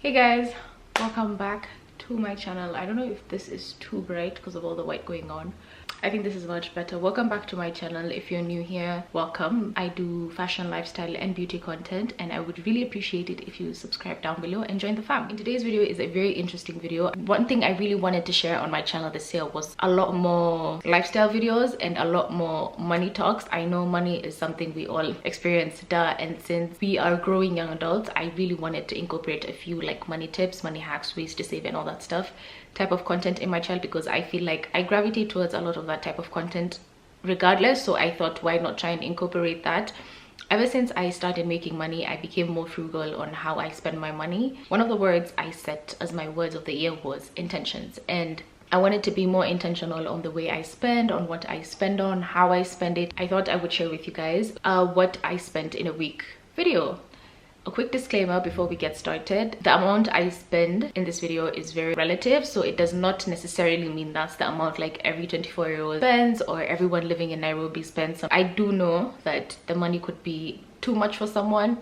Hey guys, welcome back to my channel. I don't know if this is too bright because of all the white going on. I think this is much better. Welcome back to my channel. If you're new here, welcome. I do fashion, lifestyle and beauty content, and I would really appreciate it if you subscribe down below and join the fam. In today's video is a very interesting video. One thing I really wanted to share on my channel this year was a lot more lifestyle videos and a lot more money talks. I know money is something we all experience, and since we are growing young adults, I really wanted to incorporate a few like money tips, money hacks, ways to save and all that stuff type of content in my channel, because I feel like I gravitate towards a lot of that type of content regardless. So I thought, why not try and incorporate that? Ever since I started making money, I became more frugal on how I spend my money. One of the words I set as my words of the year was intentions, and I wanted to be more intentional on the way I spend, on what I spend on, how I spend it. I thought I would share with you guys what I spent in a week video. A quick disclaimer before we get started: the amount I spend in this video is very relative, so it does not necessarily mean that's the amount like every 24-year-old spends or everyone living in Nairobi spends. So I do know that the money could be too much for someone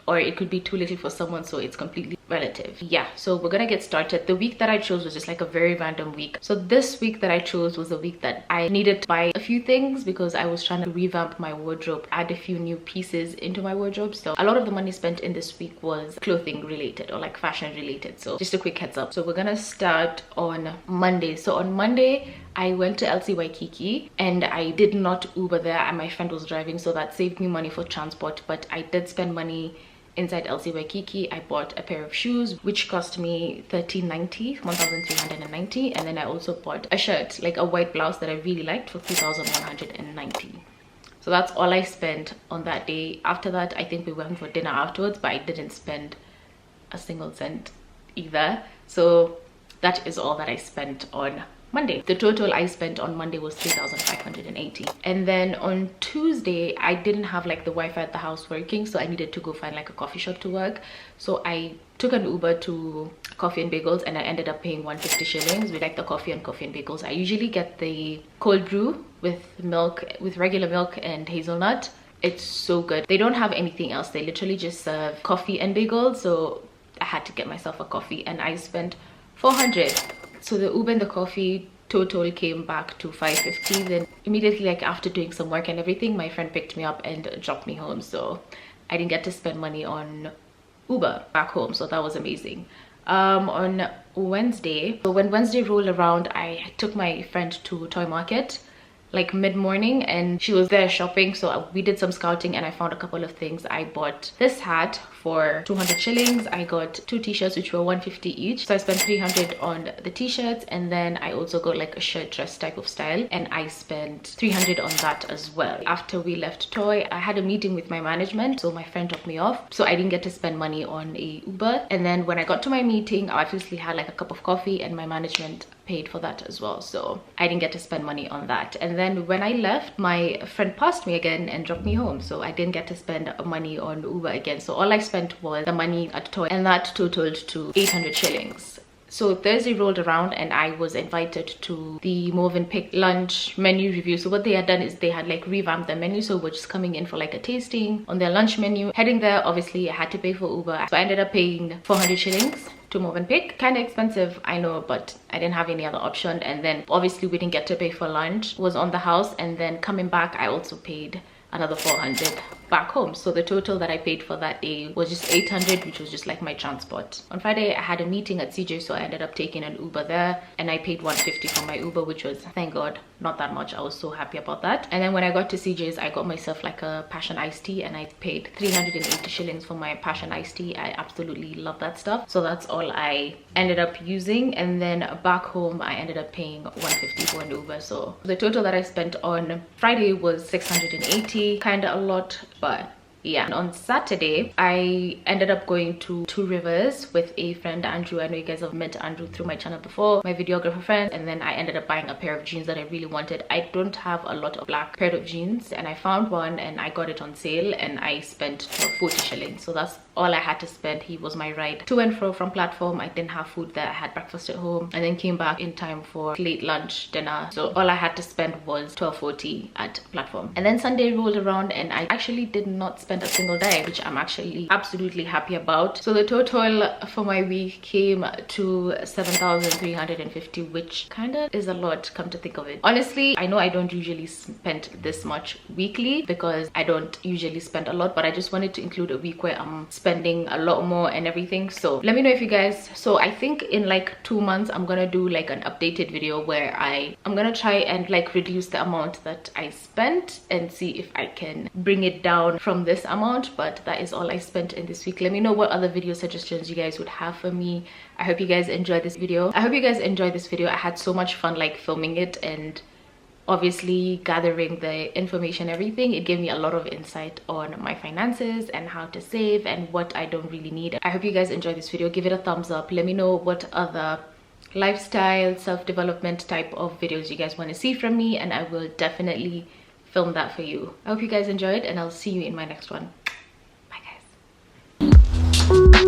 or it could be too little for someone, so it's completely relative. Yeah, so we're gonna get started. The week that I chose was just like a very random week. So this week that I chose was a week that I needed to buy a few things because I was trying to revamp my wardrobe, add a few new pieces into my wardrobe. So a lot of the money spent in this week was clothing related or like fashion related. So just a quick heads up. So we're gonna start on Monday. So on Monday I went to LC Waikiki and I did not Uber there, and my friend was driving, so that saved me money for transport. But I did spend money inside LC Waikiki. I bought a pair of shoes which cost me $1,390, and then I also bought a shirt, like a white blouse that I really liked, for $3,190. So that's all I spent on that day. After that, I think we went for dinner afterwards, but I didn't spend a single cent either. So that is all that I spent on Monday. The total I spent on Monday was $3,580. And then on Tuesday, I didn't have like the Wi-Fi at the house working, so I needed to go find like a coffee shop to work. So I took an Uber to Coffee and Bagels, and I ended up paying 150 shillings with like the coffee and bagels. I usually get the cold brew with milk, with regular milk and hazelnut. It's so good. They don't have anything else. They literally just serve coffee and bagels. So I had to get myself a coffee, and I spent 400. So the Uber and the coffee total came back to 550. Then immediately, like after doing some work and everything, my friend picked me up and dropped me home. So I didn't get to spend money on Uber back home. So that was amazing. On Wednesday, so when Wednesday rolled around, I took my friend to Toy Market like mid-morning, and she was there shopping. So we did some scouting and I found a couple of things. I bought this hat for 200 shillings. I got 2 t-shirts which were 150 each, so I spent 300 on the t-shirts, and then I also got like a shirt dress type of style, and I spent 300 on that as well. After we left Toy, I had a meeting with my management, so my friend dropped me off, so I didn't get to spend money on a Uber. And then when I got to my meeting, I obviously had like a cup of coffee, and my management paid for that as well, so I didn't get to spend money on that. And then when I left, my friend passed me again and dropped me home, so I didn't get to spend money on Uber again. So all I spent was the money at Toy, and that totaled to 800 shillings. So Thursday rolled around and I was invited to the Movenpick lunch menu review. So what they had done is they had like revamped the menu, so we're just coming in for like a tasting on their lunch menu. Heading there, obviously I had to pay for Uber, so I ended up paying 400 shillings to Movenpick. Kind of expensive, I know, but I didn't have any other option. And then obviously we didn't get to pay for lunch, was on the house, and then coming back I also paid another 400 back home. So the total that I paid for that day was just 800, which was just like my transport. On Friday I had a meeting at CJ, so I ended up taking an Uber there, and I paid 150 for my Uber, which was, thank God, not that much. I was so happy about that. And then when I got to CJ's, I got myself like a passion iced tea, and I paid 380 shillings for my passion iced tea. I absolutely love that stuff, so that's all I ended up using. And then back home I ended up paying 150 for an Uber. So the total that I spent on Friday was 680, kind of a lot, but yeah. And on Saturday I ended up going to Two Rivers with a friend, Andrew. I know you guys have met Andrew through my channel before, my videographer friend. And then I ended up buying a pair of jeans that I really wanted. I don't have a lot of black pair of jeans, and I found one and I got it on sale, and I spent 40 shillings. So that's all I had to spend. He was my ride to and fro from platform. I didn't have food there. I had breakfast at home and then came back in time for late lunch, dinner. So all I had to spend was 12.40 at platform. And then Sunday rolled around and I actually did not spend spend a single day, which I'm actually absolutely happy about. So the total for my week came to 7,350, which kind of is a lot, come to think of it. Honestly, I know I don't usually spend this much weekly because I don't usually spend a lot, but I just wanted to include a week where I'm spending a lot more and everything. So let me know if you guys, so I think in like 2 months I'm gonna do like an updated video where I'm gonna try and like reduce the amount that I spent and see if I can bring it down from this amount. But that is all I spent in this week. Let me know what other video suggestions you guys would have for me. I hope you guys enjoyed this video. I had so much fun like filming it and obviously gathering the information, everything. It gave me a lot of insight on my finances and how to save and what I don't really need. I hope you guys enjoyed this video. Give it a thumbs up. Let me know what other lifestyle, self-development type of videos you guys want to see from me, and I will definitely film that for you. I hope you guys enjoyed, and I'll see you in my next one. Bye guys.